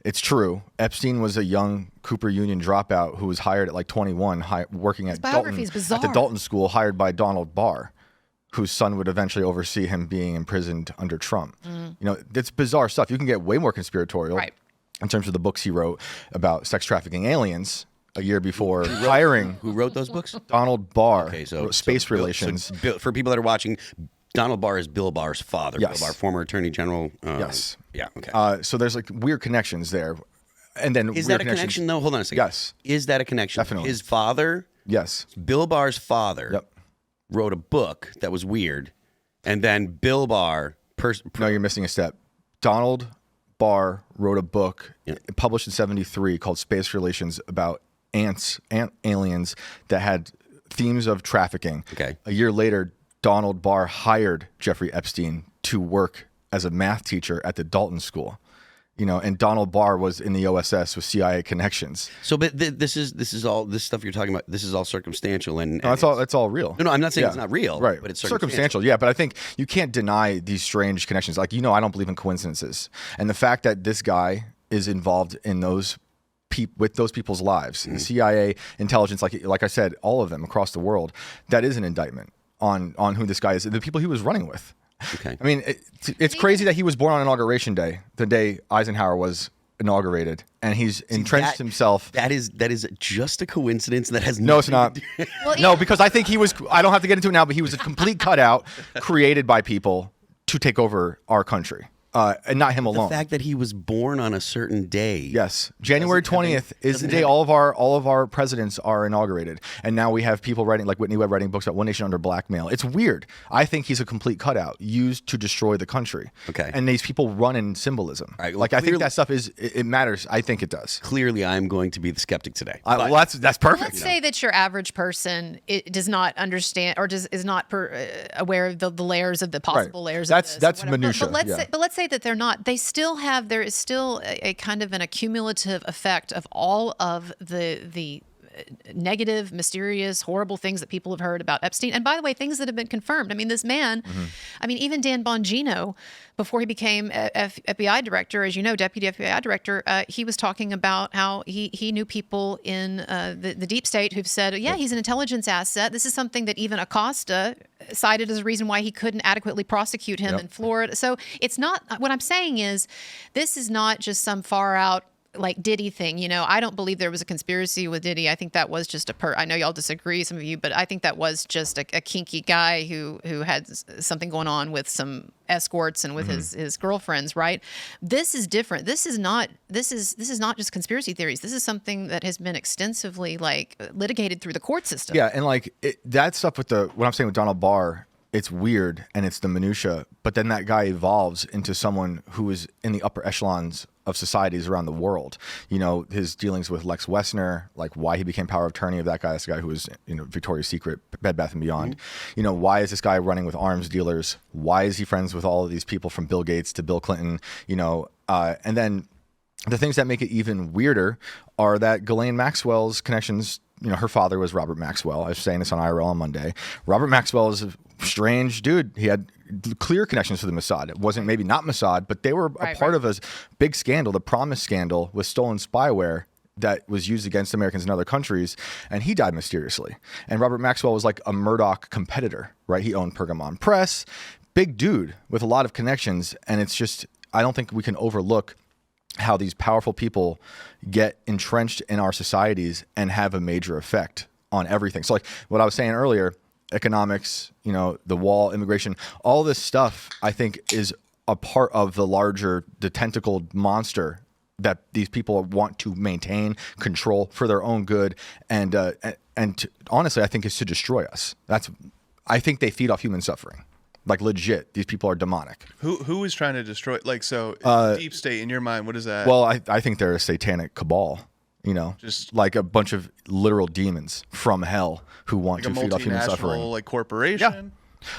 It's true. Epstein was a young Cooper Union dropout who was hired at like 21, working at the Dalton School, hired by Donald Barr, whose son would eventually oversee him being imprisoned under Trump. You know, it's bizarre stuff. You can get way more conspiratorial in terms of the books he wrote about sex trafficking aliens a year before hiring. Who wrote those books? Donald Barr. Okay, so Space Relations. So for people that are watching, Donald Barr is Bill Barr's father. Yes. Bill Barr, former Attorney General. Yes. Yeah. Okay. So there's like weird connections there, and then Is that a connection though? Hold on a second. Yes. Is that a connection? Definitely. His father. Yes. Bill Barr's father. Wrote a book that was weird, and then Bill Barr. No, you're missing a step. Donald Barr wrote a book published in '73 called Space Relations about ant aliens that had themes of trafficking. Okay. A year later, Donald Barr hired Jeffrey Epstein to work as a math teacher at the Dalton School. You know, and Donald Barr was in the OSS with CIA connections. So, but this is all this stuff you're talking about. This is all circumstantial, and No, that's all real. No, I'm not saying it's not real, right? But it's circumstantial. Yeah, but I think you can't deny these strange connections. Like, you know, I don't believe in coincidences, and the fact that this guy is involved in those with those people's lives, the CIA intelligence, like I said, all of them across the world, that is an indictment on who this guy is, the people he was running with. Okay. I mean, it's crazy that he was born on Inauguration Day, the day Eisenhower was inaugurated, and he's entrenched himself. That is just a coincidence. That has no, it's not. No, because I think he was. I don't have to get into it now, but he was a complete cutout created by people to take over our country. And not him alone. The fact that he was born on a certain day. Yes, January 20th is the day all of our presidents are inaugurated, and now we have people writing, like Whitney Webb, writing books about One Nation Under Blackmail. It's weird. I think he's a complete cutout used to destroy the country. Okay, and these people run in symbolism. Right, well, like I think that stuff it matters. I think it does. Clearly, I'm going to be the skeptic today. Well, that's perfect. Let's say that your average person does not understand or is not aware of the layers of the possible layers. That's minutia. But let's say that they're not. They still have. There is still a kind of an accumulative effect of all of the negative, mysterious, horrible things that people have heard about Epstein. And by the way, things that have been confirmed. I mean, this man, I mean, even Dan Bongino, before he became FBI director, as you know, deputy FBI director, he was talking about how he knew people in the deep state who've said, yeah, he's an intelligence asset. This is something that even Acosta cited as a reason why he couldn't adequately prosecute him in Florida. So it's not, what I'm saying is, this is not just some far out like Diddy thing. You know, I don't believe there was a conspiracy with Diddy. I think that was just I know y'all disagree, some of you, but I think that was just a kinky guy who had something going on with some escorts and with his girlfriends, right? This is different. This is not just conspiracy theories. This is something that has been extensively like litigated through the court system. Yeah, and like that stuff with what I'm saying with Donald Barr, it's weird and it's the minutia, but then that guy evolves into someone who is in the upper echelons of societies around the world. You know, his dealings with Lex Wessner, like why he became power of attorney of that guy. That's the guy who was, you know, Victoria's Secret, Bed Bath & Beyond. You know, why is this guy running with arms dealers? Why is he friends with all of these people from Bill Gates to Bill Clinton? You know, and then the things that make it even weirder are that Ghislaine Maxwell's connections. You know, her father was Robert Maxwell. I was saying this on IRL on Monday. Robert Maxwell is a strange dude. He had clear connections to the Mossad. It wasn't maybe not Mossad, but they were a part of a big scandal, the Promise scandal with stolen spyware that was used against Americans in other countries, and he died mysteriously. And Robert Maxwell was like a Murdoch competitor, right? He owned Pergamon Press, big dude with a lot of connections, and it's just, I don't think we can overlook how these powerful people get entrenched in our societies and have a major effect on everything. So like what I was saying earlier, economics, you know, the wall, immigration, all this stuff, I think is a part of the tentacled monster that these people want to maintain, control for their own good. And honestly, I think is to destroy us. I think they feed off human suffering. Like legit, these people are demonic. Who is trying to destroy? Like, so deep state in your mind, what is that? Well, I think they're a satanic cabal. You know, just like a bunch of literal demons from hell who want to feed off human suffering. Like corporation.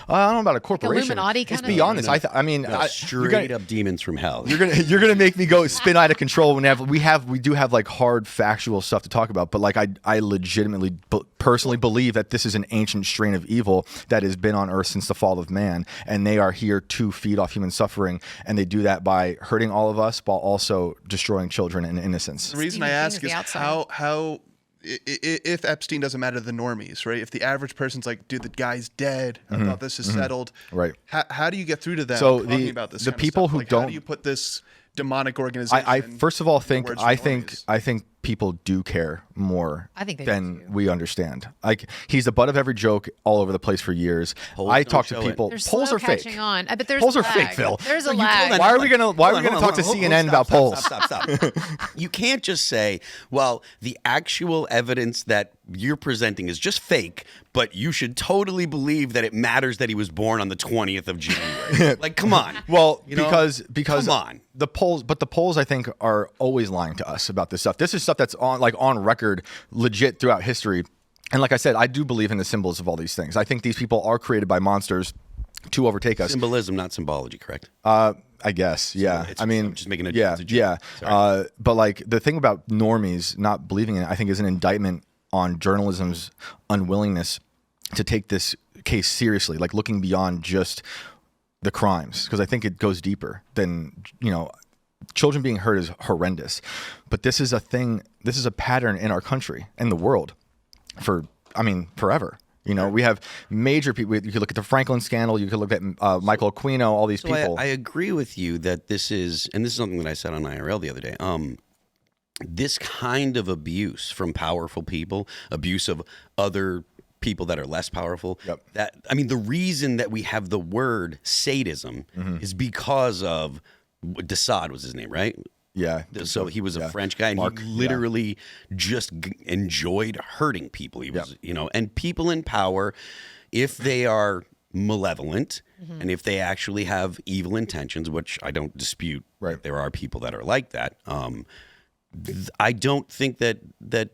I don't know about a corporation. Illuminati it's kind of? beyond this. I mean, Straight up demons from hell. You're gonna make me go spin out of control whenever we do have like hard factual stuff to talk about, but like I legitimately personally believe that this is an ancient strain of evil that has been on Earth since the fall of man, and they are here to feed off human suffering, and they do that by hurting all of us while also destroying children and innocence. The reason I ask is how if Epstein doesn't matter to the normies, right? If the average person's like, dude, the guy's dead, I thought this is settled, right? How do you get through to them talking about this? The people who don't, how do you put this demonic organization? I first of all think I think people do care more than we understand. Like, he's the butt of every joke all over the place for years. I talk to people. Polls are fake. But there's polls a are lag. fake, Phil. There's a lag. Why are we gonna talk to CNN about polls? Stop. You can't just say, well, the actual evidence that you're presenting is just fake, but you should totally believe that it matters that he was born on the 20th of January. Like, come on. Well, because come on. The polls I think are always lying to us about this stuff. This is stuff that's on record, legit throughout history. And like I said, I do believe in the symbols of all these things. I think these people are created by monsters to overtake us. Symbolism, not symbology, correct? I guess, yeah. I mean, I'm just making a joke. Yeah. But like the thing about normies not believing in it, I think, is an indictment on journalism's unwillingness to take this case seriously, like looking beyond just the crimes, because I think it goes deeper than, children being hurt is horrendous, but this is a thing. This is a pattern in our country and the world forever. We have major people. You could look at the Franklin scandal. You could look at Michael Aquino. All these people. I agree with you that this is something that I said on IRL the other day. This kind of abuse from powerful people, abuse of other people that are less powerful. Yep. The reason that we have the word sadism is because of Desaad was his name, right? Yeah. So he was a French guy, and he literally just enjoyed hurting people. He was, and people in power, if they are malevolent and if they actually have evil intentions, which I don't dispute, right? There are people that are like that. I don't think that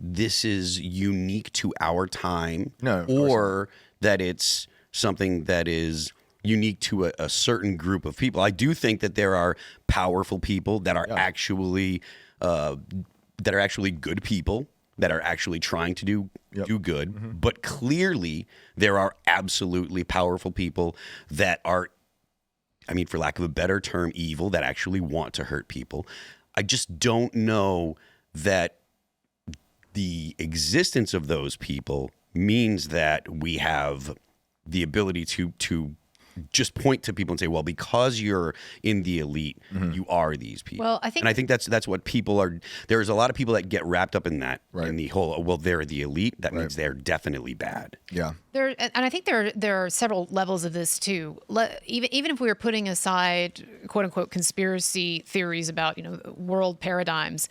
this is unique to our time, or that it's something that is unique to a certain group of people. I do think that there are powerful people that are actually good people that are actually trying to do good. But clearly, there are absolutely powerful people that are, for lack of a better term, evil, that actually want to hurt people. I just don't know that the existence of those people means that we have the ability to just point to people and say, well, because you're in the elite, you are these people. Well, I think that's what people are. There's a lot of people that get wrapped up in that, in the whole, well, they're the elite. That means they're definitely bad. Yeah. And I think there are several levels of this too. Even if we were putting aside quote unquote conspiracy theories about world paradigms,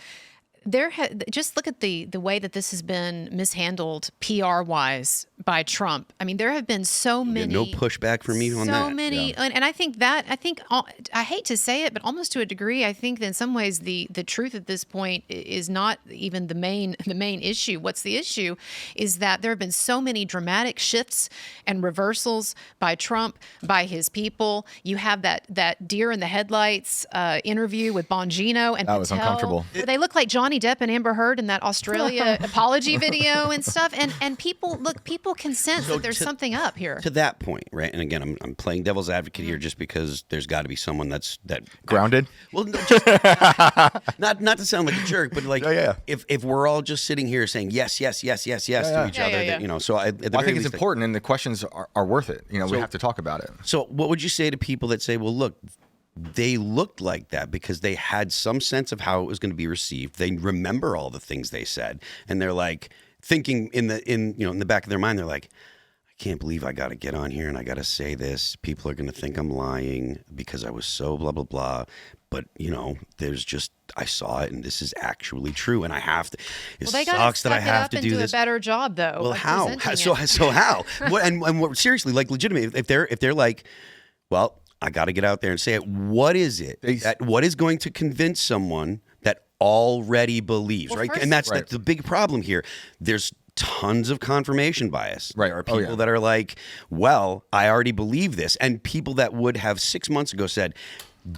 just look at the way that this has been mishandled PR-wise by Trump. There have been so many. No pushback from me on that. So many, and I think I hate to say it, but almost to a degree, I think that in some ways the truth at this point is not even the main issue. What's the issue is that there have been so many dramatic shifts and reversals by Trump, by his people. You have that deer in the headlights interview with Bongino and that was uncomfortable. Where they look like Johnny Depp and Amber Heard in that Australia apology video and stuff. And people can sense that there's something up here. To that point, right? And again, I'm playing devil's advocate here just because there's got to be someone that grounded. Well, no, just, not to sound like a jerk, but like if we're all just sitting here saying yes to each other, so I think it's important, and the questions are worth it. We have to talk about it. So, what would you say to people that say, well, look, they looked like that because they had some sense of how it was going to be received. They remember all the things they said, and they're like thinking in the back of their mind, they're like, I can't believe I got to get on here and I got to say this. People are going to think I'm lying because I was so blah blah blah. But there's just, I saw it, and this is actually true, and I have to. It sucks that I have to do this. A better job, though. Well, how? So how? and seriously, like, legitimate. If they're like, well, I got to get out there and say it. What is it? What is going to convince someone that already believes, right? And that's the big problem here. There's tons of confirmation bias. Right. There are people that are like, well, I already believe this. And people that would have 6 months ago said,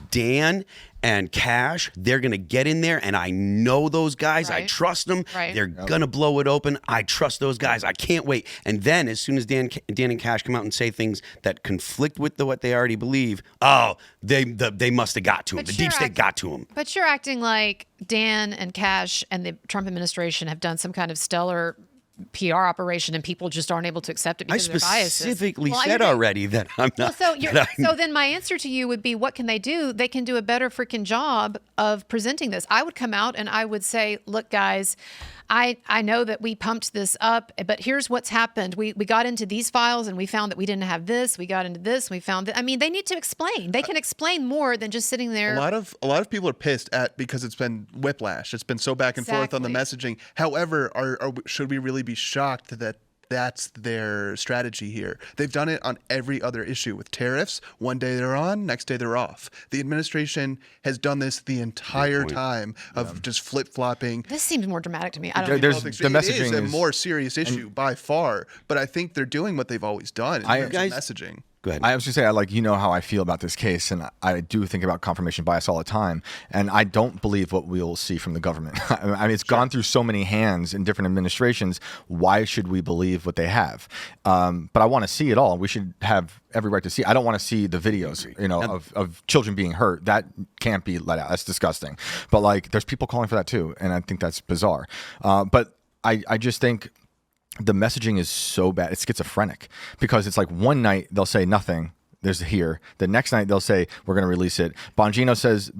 Dan and Cash, they're going to get in there, and I know those guys. I trust them. They're going to blow it open. I trust those guys. I can't wait. And then as soon as Dan and Cash come out and say things that conflict with what they already believe, they must have got to him. The deep state got to him. But you're acting like Dan and Cash and the Trump administration have done some kind of stellar PR operation, and people just aren't able to accept it because of their biases. I specifically said already that I'm not. So then my answer to you would be, what can they do? They can do a better freaking job of presenting this. I would come out and I would say, look, guys, I know that we pumped this up, but here's what's happened. We got into these files and we found that we didn't have this. We got into this. We found that. I mean, they need to explain. They can explain more than just sitting there. A lot of people are pissed because it's been whiplash. It's been so back and forth on the messaging. However, should we really be shocked that that's their strategy here? They've done it on every other issue with tariffs. One day they're on, next day they're off. The administration has done this the entire time of just flip-flopping. This seems more dramatic to me. I don't know. The messaging is a more serious issue by far, but I think they're doing what they've always done in terms of messaging. Go ahead. I was just saying, you know how I feel about this case, and I do think about confirmation bias all the time, and I don't believe what we'll see from the government. I mean, it's gone through so many hands in different administrations. Why should we believe what they have? But I want to see it all. We should have every right to see. I don't want to see the videos, of children being hurt. That can't be let out. That's disgusting. But there's people calling for that too, and I think that's bizarre. But I just think the messaging is so bad. It's schizophrenic, because it's like one night they'll say nothing. There's here. The next night they'll say we're going to release it. Bongino says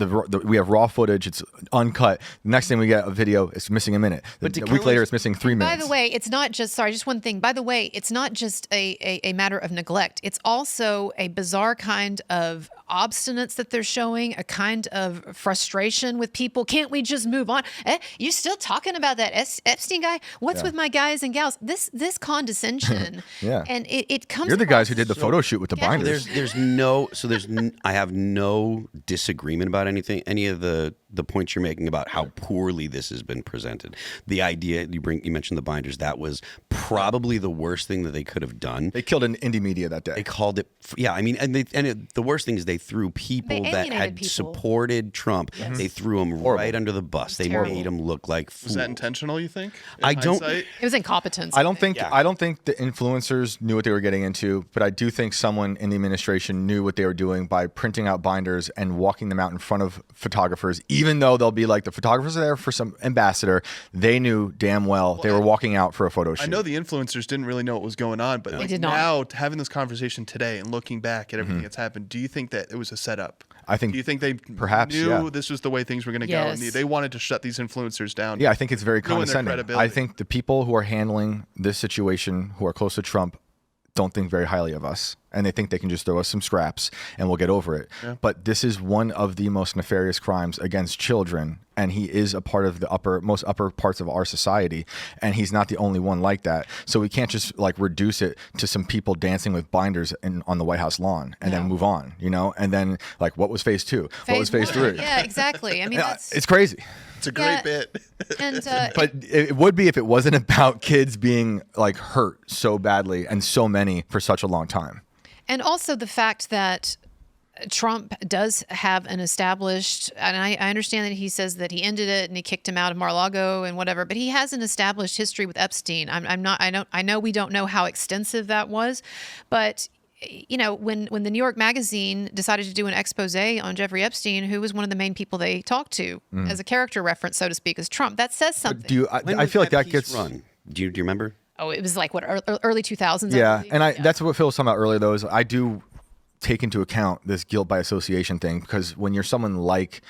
we have raw footage. It's uncut. The next thing we get a video, it's missing a minute. But a week later, it's missing 3 minutes. By the way, it's not just just one thing. By the way, it's not just a matter of neglect. It's also a bizarre kind of obstinance that they're showing, a kind of frustration with people. Can't we just move on? You still talking about that Epstein guy? What's with my guys and gals? This condescension. And it comes. You're the guys who did the photo shoot with the binders. I have no disagreement about any of the points you're making about how poorly this has been presented. The idea you mentioned the binders, that was probably the worst thing that they could have done. They killed an indie media that day. They called it, the worst thing is they threw people that had supported Trump. Yes. They threw them right under the bus. They made them look like fools. Was that intentional, you think? It was incompetence. I don't think the influencers knew what they were getting into, but I do think someone in the administration knew what they were doing by printing out binders and walking them out in front of photographers, even though they'll be like, the photographers are there for some ambassador. They knew damn well they were walking out for a photo shoot. I know the influencers didn't really know what was going on, but now having this conversation today and looking back at everything that's happened, do you think that it was a setup? Do you think they perhaps knew this was the way things were going to go, and they wanted to shut these influencers down? Yeah, I think it's very condescending. I think the people who are handling this situation, who are close to Trump, don't think very highly of us, and they think they can just throw us some scraps and we'll get over it. But this is one of the most nefarious crimes against children, and he is a part of the most upper parts of our society, and he's not the only one like that. So we can't just reduce it to some people dancing with binders on the White House lawn and then move on, and then what was phase 2? What was phase 3? Yeah, exactly. I mean, it's crazy. It's a great bit. And but it would be if it wasn't about kids being hurt so badly, and so many for such a long time. And also the fact that Trump does have an established, and I understand that he says that he ended it and he kicked him out of Mar-a-Lago and whatever, but he has an established history with Epstein. I know we don't know how extensive that was, but when the New York Magazine decided to do an expose on Jeffrey Epstein, who was one of the main people they talked to as a character reference, so to speak, as Trump, that says something. I feel like that gets run. Do you remember? Oh, it was early 2000s. Yeah, that's what Phil was talking about earlier, though, is I do take into account this guilt by association thing, because when you're someone like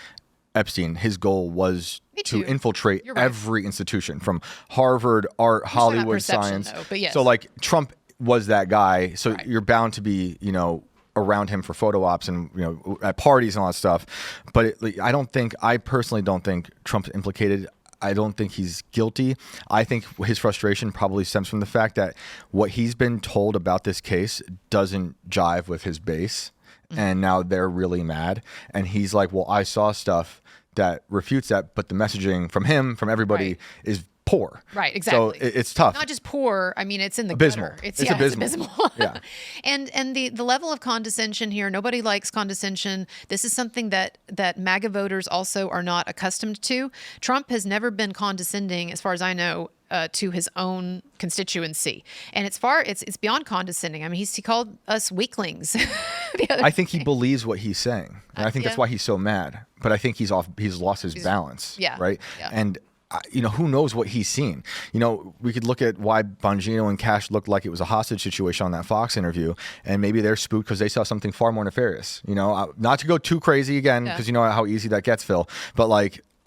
Epstein, his goal was to infiltrate every institution, from Harvard, art, Hollywood, science. But yes. So Trump was that guy, so you're bound to be, around him for photo ops and at parties and all that stuff. But I personally don't think Trump's implicated. I don't think he's guilty. I think his frustration probably stems from the fact that what he's been told about this case doesn't jive with his base, and now they're really mad. And he's like, well, I saw stuff that refutes that, but the messaging from him, from everybody, is poor. Right, exactly. So it's tough. Not just poor. I mean, it's in the Abysmal. gutter. It's abysmal. It's abysmal. Yeah. And the level of condescension here, nobody likes condescension. This is something that MAGA voters also are not accustomed to. Trump has never been condescending, as far as I know, to his own constituency, and it's beyond condescending. I mean, he called us weaklings. I think he believes what he's saying, and I think that's yeah. why he's so mad. But I think he's lost his balance. Yeah. Right. Yeah. And who knows what he's seen? We could look at why Bongino and Cash looked like it was a hostage situation on that Fox interview, and maybe they're spooked because they saw something far more nefarious. Not to go too crazy again, because you know how easy that gets, Phil. But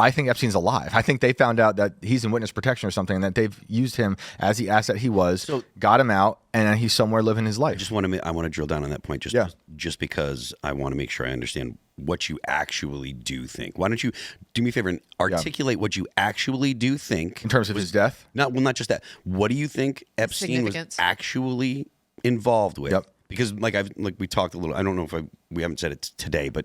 I think Epstein's alive. I think they found out that he's in witness protection or something, and that they've used him as the asset he was, got him out, and he's somewhere living his life. I want to drill down on that point just because I want to make sure I understand what you actually do think. Why don't you do me a favor and articulate what you actually do think in terms of his death? Not just that. What do you think Epstein was actually involved with? Yep. Because we talked a little. I don't know if we haven't said it today, but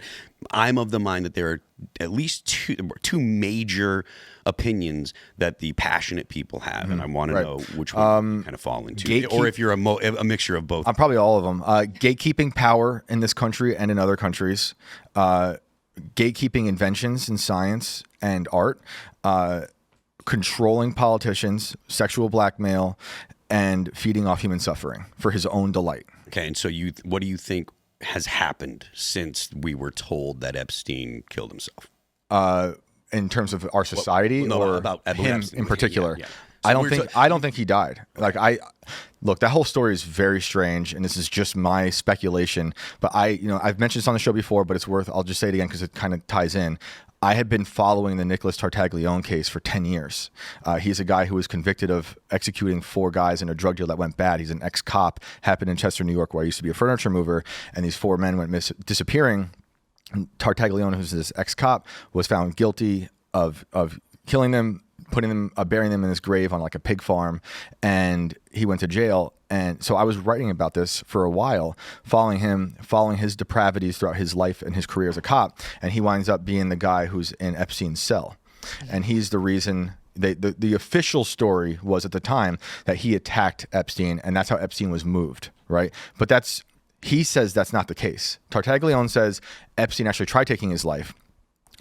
I'm of the mind that there are at least two major opinions that the passionate people have, and I want to know which one you kind of fall into, or if you're a mixture of both. Probably all of them. Gatekeeping power in this country and in other countries, gatekeeping inventions in science and art, controlling politicians, sexual blackmail, and feeding off human suffering for his own delight. Okay, and so what do you think has happened since we were told that Epstein killed himself? In terms of our society, or about him Epstein in particular? Yeah. So I don't think he died. Look, that whole story is very strange, and this is just my speculation. But I've mentioned this on the show before, but I'll just say it again because it kind of ties in. I had been following the Nicholas Tartaglione case for 10 years. He's a guy who was convicted of executing 4 guys in a drug deal that went bad. He's an ex-cop, happened in Chester, New York, where I used to be a furniture mover, and these 4 men went disappearing. Tartaglione, who's this ex-cop, was found guilty of killing them, burying them in his grave on a pig farm, and he went to jail. And so I was writing about this for a while, following his depravities throughout his life and his career as a cop, and he winds up being the guy who's in Epstein's cell, and he's the reason. The official story was at the time that he attacked Epstein, and that's how Epstein was moved, right? But he says that's not the case. Tartaglione says Epstein actually tried taking his life,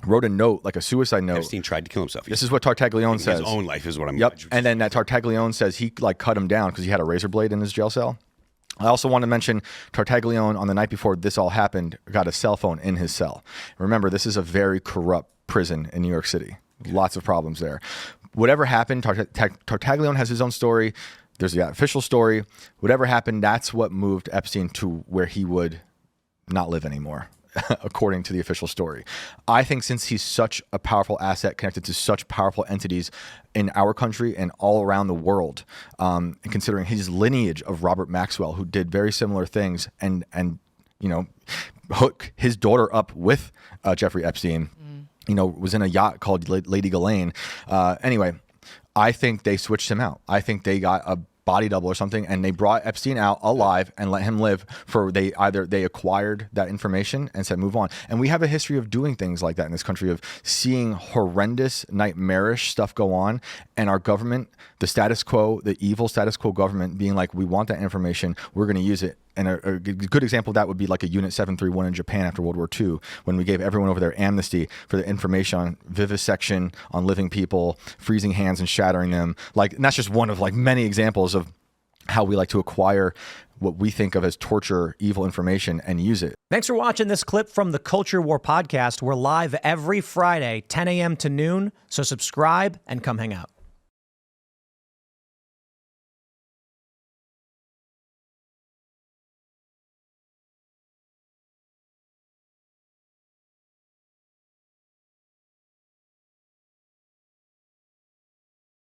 wrote a note, like a suicide note. Epstein tried to kill himself. This is what Tartaglione says. His own life is what I'm. Yep. And then that Tartaglione says he cut him down because he had a razor blade in his jail cell. I also want to mention Tartaglione, on the night before this all happened, got a cell phone in his cell. Remember, this is a very corrupt prison in New York City. Lots of problems there. Whatever happened, Tartaglione has his own story. There's the official story. Whatever happened, that's what moved Epstein to where he would not live anymore, according to the official story. I think since he's such a powerful asset connected to such powerful entities in our country and all around the world, and considering his lineage of Robert Maxwell, who did very similar things and hook his daughter up with Jeffrey Epstein, was in a yacht called Lady Ghislaine. Anyway, I think they switched him out. I think they got a body double or something, and they brought Epstein out alive and let him live they acquired that information and said move on. And we have a history of doing things like that in this country, of seeing horrendous, nightmarish stuff go on, and our government, the status quo, the evil status quo government, being like, we want that information, we're going to use it. And a good example of that would be like a Unit 731 in Japan after World War II, when we gave everyone over there amnesty for the information on vivisection, on living people, freezing hands and shattering them. And that's just one of many examples of how we like to acquire what we think of as torture, evil information, and use it. Thanks for watching this clip from the Culture War podcast. We're live every Friday, 10 a.m. to noon, so subscribe and come hang out.